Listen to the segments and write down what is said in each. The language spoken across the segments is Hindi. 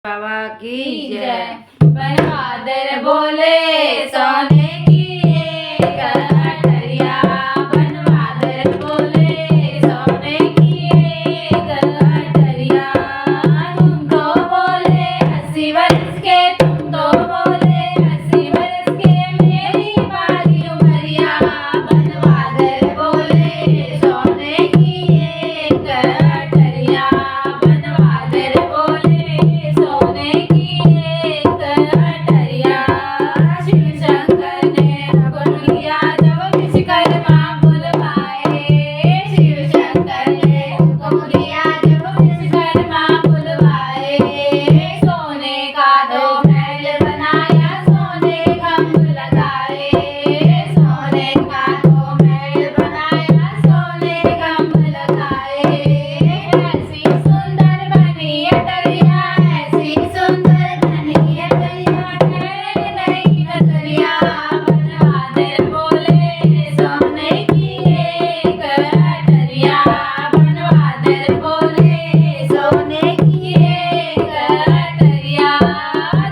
बाबा की जय। बनवादर बोले सोने की एक अटरिया, बनवादर बोले सोने की एक अटरिया। तुम तो बोले 80 वर्ष के, तुम तो बोले 80 वर्ष के, मेरी बारी उमरिया। बनवादर बोले सोने की एक अटरिया, बनवादर बोले सोने की एक अटरिया। शिव शंकर ने हुक्म किया जब विश्वकर्मा बुलवाए, शिव शंकर ने हुक्म किया जब विश्वकर्मा बुलवाए। सोने का दो महल बनाया, सोने खंभ लगाए, सोने का दो महल बनाया, सोने खंभ लगाए। ऐसी सुंदर बनी अटरिया, ऐसी सुंदर बनी अटरिया, ठहरे नहीं नजरिया। बनवादर बोले सोने की एक अटरिया, बनवादर बोले सोने की एक अटरिया।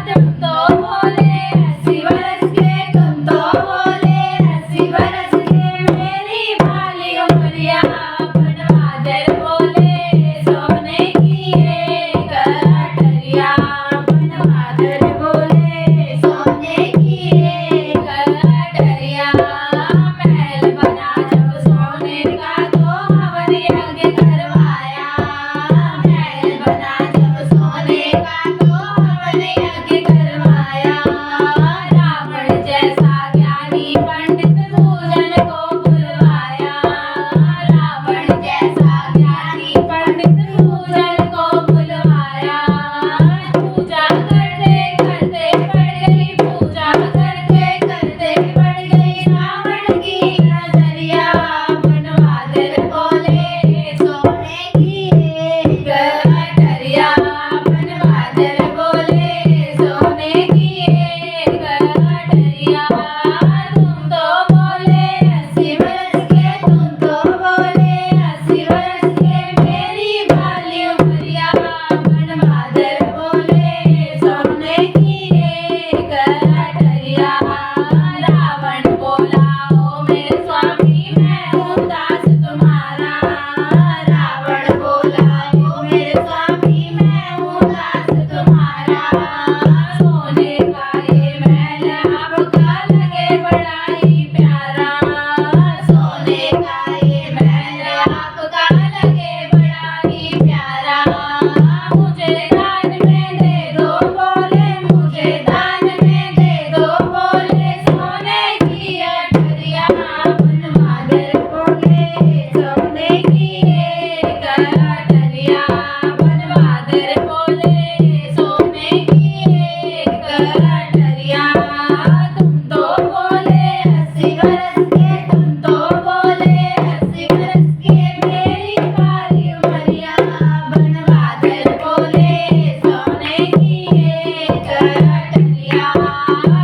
तुम तो बोले 80 वर्ष के, तुम तो बोले 80 वर्ष के, मेरी बाली उमरिया। बनवादर बोले सोने की एक अटरिया, बनवादर बोले सोने की एक अटरिया। महल बना जब सोने का तो हवन यज्ञ करवाया, महल बना जब सोने का तो हवन यज्ञ करवाया। रावण जैसा ज्ञानी पंडित पूजन को बुलवाया, रावण जैसा ज्ञानी पंडित पूजन को बुलवाया। पूजा करते करते पड़ गई, पूजा करते करते पड़ गई रावण की नजरिया। बनवादर बोले सोने की एक अटरिया, बनवादर बोले सोने की एक अटरिया। तुम तो बोले 80 वर्ष के, तुम तो बोले 80 वर्ष के, मेरी बाली उमरिया। बनवादर बोले सोने की एक अटरिया। रावण बोला ओ मेरे स्वामी मैं हूँ दास तुम्हारा, रावण बोला ओ मेरे स्वामी मैं हूँ दास तुम्हारा। सोने का ये महल आपका लगे बड़ा ही प्यारा, सोने का ये महल आपका लगे बड़ा ही प्यारा। मुझे दान में दे दो बोले, मुझे दान में दे दो बोले सोने की अटरिया। बनवादर बोले सोने की एक अटरिया, बनवादर बोले सोने की एक अटरिया। तुम तो बोले 80 वर्ष के, तुम तो बोले 80 वर्ष के, मेरी बारी उमरिया। बनवादर बोले सोने की एक अटरिया।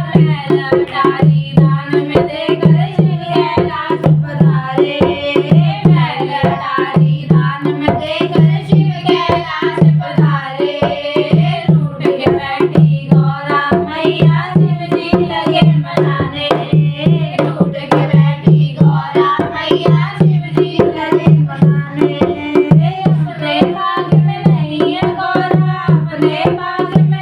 महल अटारी दान में देकर शिव कैलाश पधारे, महल अटारी दान में देकर शिव कैलाश पधारे। रूठ के बैठी गौरा मैया शिव जी लगे मनाने, रूठ के बैठी गौरा मैया शिव जी लगे मनाने। अपने बाग में नहीं है गौरा, अपने बाग में